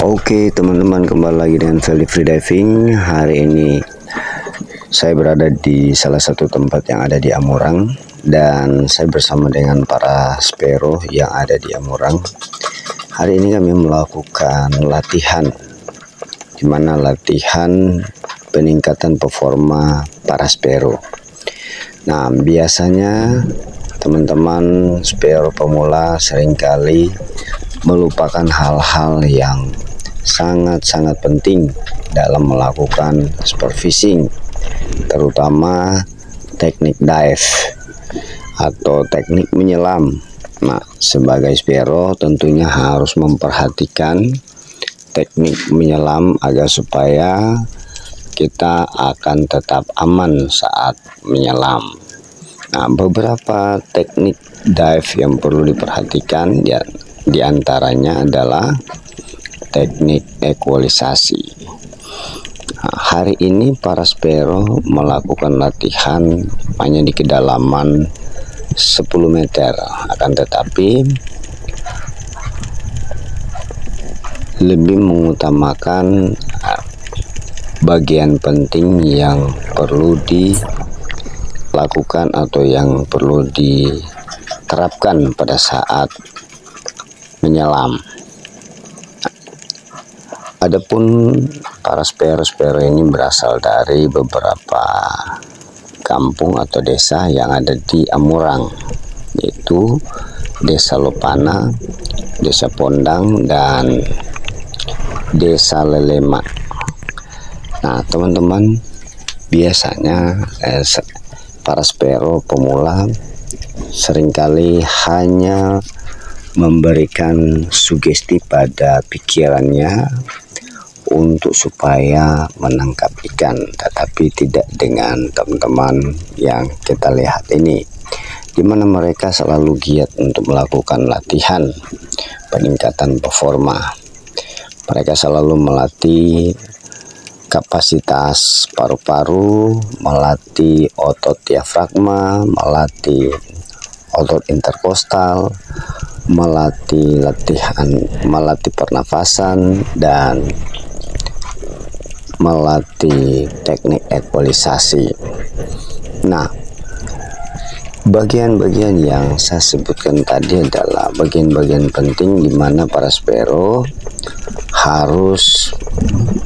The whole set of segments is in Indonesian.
Oke teman-teman, kembali lagi dengan Feli Freediving. Hari ini saya berada di salah satu tempat yang ada di Amurang, dan saya bersama dengan para spero yang ada di Amurang. Hari ini kami melakukan latihan, di mana latihan peningkatan performa para spero. Nah, biasanya teman-teman spero pemula seringkali melupakan hal-hal yang sangat-sangat penting dalam melakukan sport fishing, terutama teknik dive atau teknik menyelam. Nah, sebagai spero tentunya harus memperhatikan teknik menyelam agar supaya kita akan tetap aman saat menyelam. Nah, beberapa teknik dive yang perlu diperhatikan ya, diantaranya adalah teknik ekualisasi. Nah, hari ini para spero melakukan latihan hanya di kedalaman 10 meter, akan tetapi lebih mengutamakan bagian penting yang perlu dilakukan atau yang perlu diterapkan pada saat menyelam. Adapun para spero-spero ini berasal dari beberapa kampung atau desa yang ada di Amurang, yaitu Desa Lopana, Desa Pondang, dan Desa Lelema. Nah teman-teman, biasanya para spero pemula seringkali hanya memberikan sugesti pada pikirannya untuk supaya menangkap ikan, tetapi tidak dengan teman-teman yang kita lihat ini, di mana mereka selalu giat untuk melakukan latihan peningkatan performa. Mereka selalu melatih kapasitas paru-paru, melatih otot diafragma, melatih otot interkostal, melatih pernafasan, dan melatih teknik ekualisasi. Nah, bagian-bagian yang saya sebutkan tadi adalah bagian-bagian penting di mana para spero harus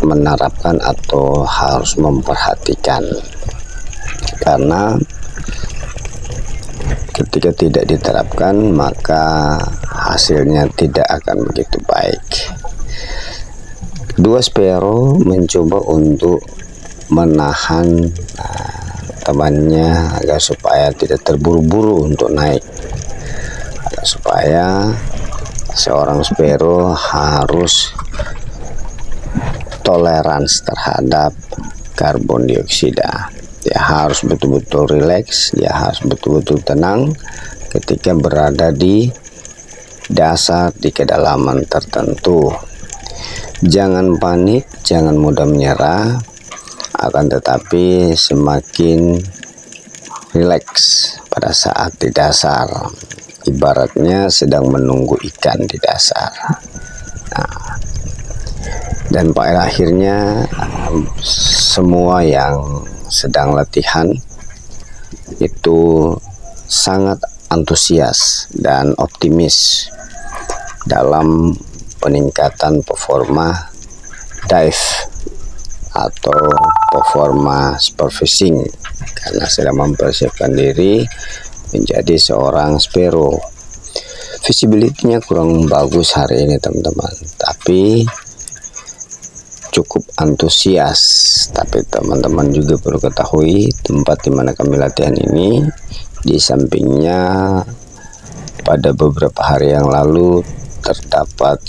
menerapkan atau harus memperhatikan, karena ketika tidak diterapkan maka hasilnya tidak akan begitu baik. Dua spero mencoba untuk menahan temannya agar supaya tidak terburu-buru untuk naik, agar supaya seorang spero harus toleransi terhadap karbon dioksida. Dia harus betul-betul rileks, dia harus betul-betul tenang ketika berada di dasar di kedalaman tertentu. Jangan panik, jangan mudah menyerah, akan tetapi semakin rileks pada saat di dasar, ibaratnya sedang menunggu ikan di dasar. Nah, dan pada akhirnya semua yang sedang latihan itu sangat antusias dan optimis dalam peningkatan performa dive atau performa sport fishing, karena sedang mempersiapkan diri menjadi seorang spero. Visibility-nya kurang bagus hari ini teman-teman, tapi cukup antusias. Tapi teman-teman juga perlu ketahui, tempat di mana kami latihan ini, di sampingnya pada beberapa hari yang lalu terdapat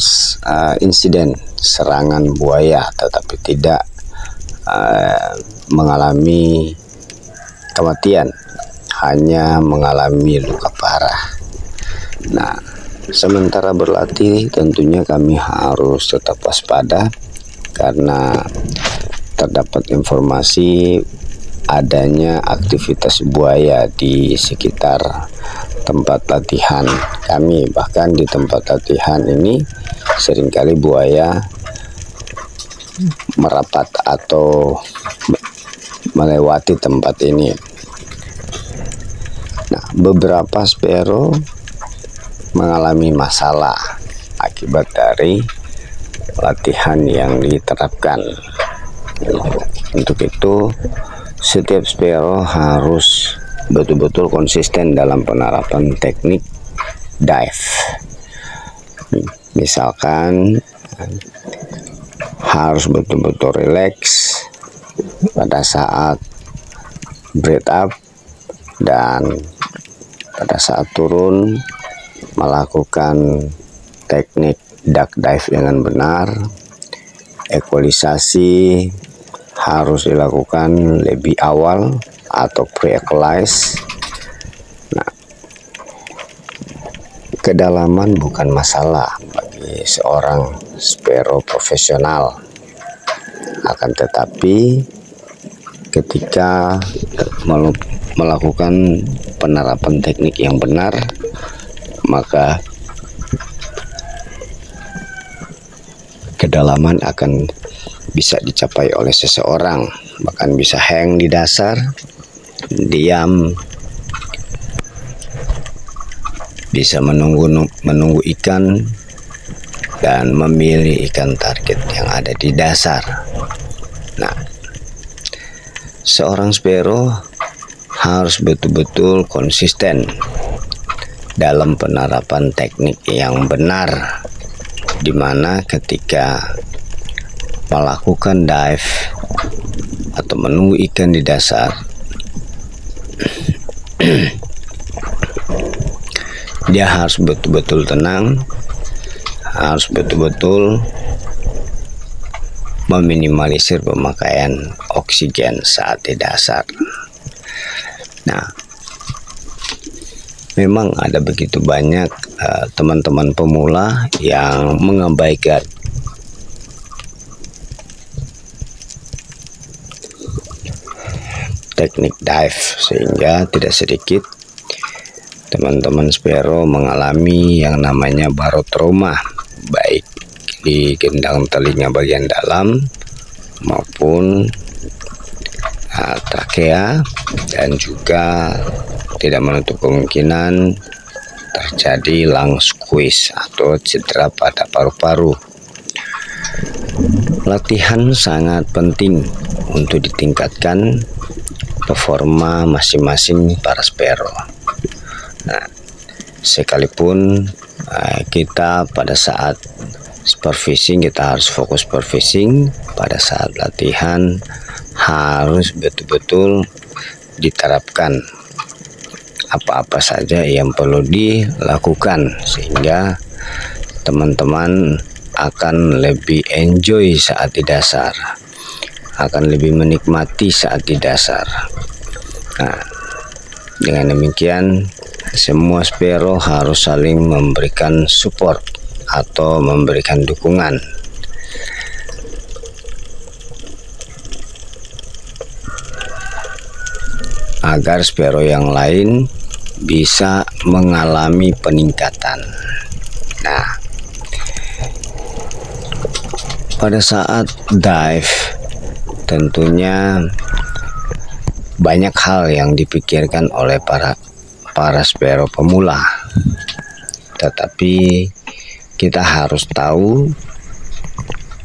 insiden serangan buaya, tetapi tidak mengalami kematian, hanya mengalami luka parah. Nah, sementara berlatih tentunya kami harus tetap waspada karena terdapat informasi adanya aktivitas buaya di sekitar tempat latihan kami. Bahkan di tempat latihan ini seringkali buaya merapat atau melewati tempat ini. Nah, beberapa sparrow mengalami masalah akibat dari latihan yang diterapkan. Untuk itu, setiap sparrow harus betul-betul konsisten dalam penerapan teknik dive. Misalkan harus betul-betul rileks pada saat breath up, dan pada saat turun melakukan teknik duck dive dengan benar. Equalisasi harus dilakukan lebih awal atau pre-equalize. Nah, kedalaman bukan masalah bagi seorang sparrow profesional, akan tetapi ketika melakukan penerapan teknik yang benar, maka kedalaman akan bisa dicapai oleh seseorang, bahkan bisa hang di dasar, diam, bisa menunggu ikan dan memilih ikan target yang ada di dasar. Nah, seorang sparrow harus betul-betul konsisten dalam penerapan teknik yang benar, di mana ketika melakukan dive atau menunggu ikan di dasar, dia harus betul-betul tenang, harus betul-betul meminimalisir pemakaian oksigen saat di dasar. Nah, memang ada begitu banyak teman-teman pemula yang mengabaikan teknik dive, sehingga tidak sedikit teman-teman sparrow mengalami yang namanya barotrauma, baik di gendang telinga bagian dalam maupun trakea, dan juga tidak menutup kemungkinan terjadi lung squeeze atau cedera pada paru-paru. Latihan sangat penting untuk ditingkatkan performa masing-masing para sparrow. Nah, sekalipun kita pada saat supervising, kita harus fokus supervising, pada saat latihan harus betul-betul diterapkan apa-apa saja yang perlu dilakukan, sehingga teman-teman akan lebih enjoy saat di dasar, akan lebih menikmati saat di dasar. Nah, dengan demikian semua sparrow harus saling memberikan support atau memberikan dukungan agar sparrow yang lain bisa mengalami peningkatan. Nah, pada saat dive tentunya banyak hal yang dipikirkan oleh para sparrow pemula, tetapi kita harus tahu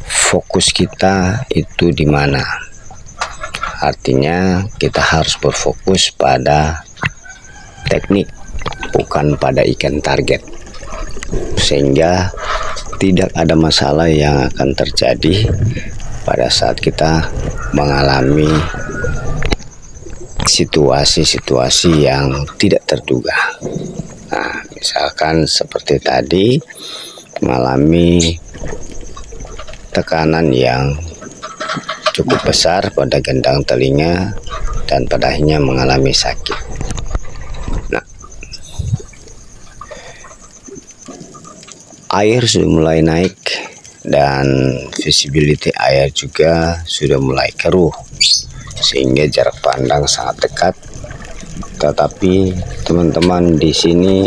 fokus kita itu di mana. Artinya kita harus berfokus pada teknik, bukan pada ikan target, sehingga tidak ada masalah yang akan terjadi pada saat kita mengalami situasi-situasi yang tidak terduga. Nah, misalkan seperti tadi mengalami tekanan yang cukup besar pada gendang telinga dan pada akhirnya mengalami sakit. Nah, air sudah mulai naik dan visibility air juga sudah mulai keruh, sehingga jarak pandang sangat dekat. Tetapi teman-teman di sini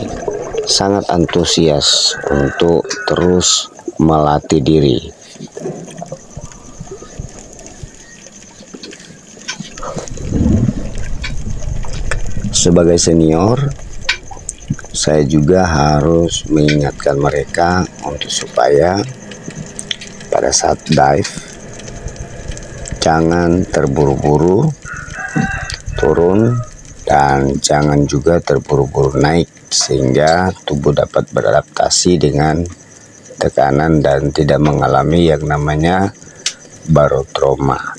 sangat antusias untuk terus melatih diri. Sebagai senior, saya juga harus mengingatkan mereka untuk supaya pada saat dive jangan terburu-buru turun dan jangan juga terburu-buru naik, sehingga tubuh dapat beradaptasi dengan tekanan dan tidak mengalami yang namanya barotrauma,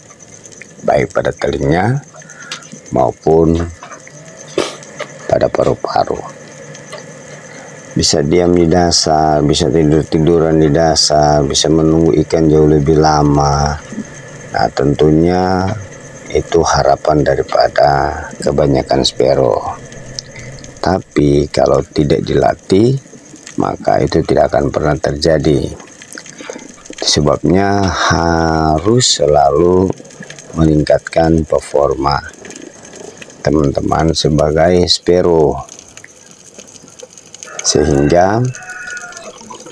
baik pada telinga maupun pada paru-paru. Bisa diam di dasar, bisa tidur-tiduran di dasar, bisa menunggu ikan jauh lebih lama. Nah, tentunya itu harapan daripada kebanyakan spero. Tapi kalau tidak dilatih, maka itu tidak akan pernah terjadi. Sebabnya harus selalu meningkatkan performa teman-teman sebagai spero, sehingga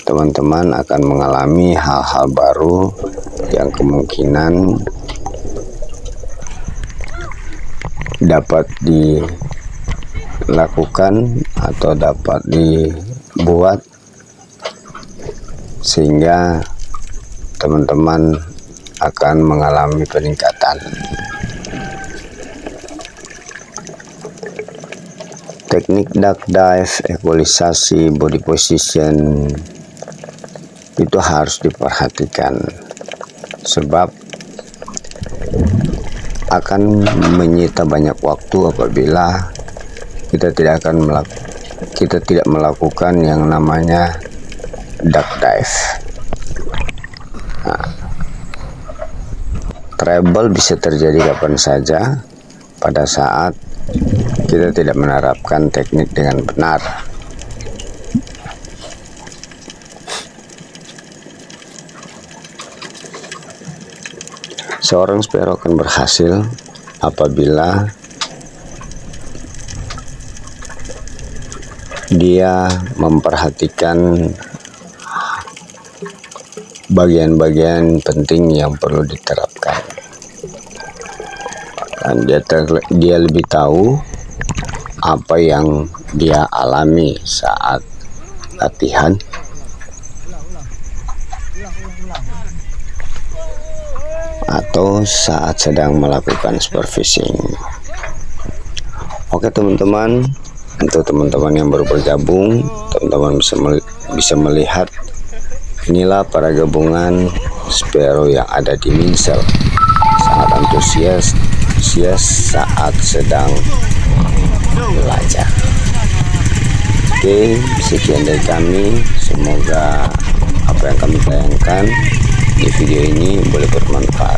teman-teman akan mengalami hal-hal baru yang kemungkinan dapat dilakukan atau dapat dibuat, sehingga teman-teman akan mengalami peningkatan. Teknik duck dive, equalisasi body position itu harus diperhatikan, sebab akan menyita banyak waktu apabila kita tidak melakukan yang namanya duck dive. Nah, trouble bisa terjadi kapan saja pada saat kita tidak menerapkan teknik dengan benar. Seorang spero akan berhasil apabila dia memperhatikan bagian-bagian penting yang perlu diterapkan. Dan dia lebih tahu apa yang dia alami saat latihan atau saat sedang melakukan spearfishing. Oke teman-teman, untuk teman-teman yang baru bergabung, teman-teman bisa melihat inilah para gabungan spero yang ada di Minsel, sangat antusias saat sedang belajar. Oke, sekian dari kami. Semoga apa yang kami tayangkan di video ini boleh bermanfaat.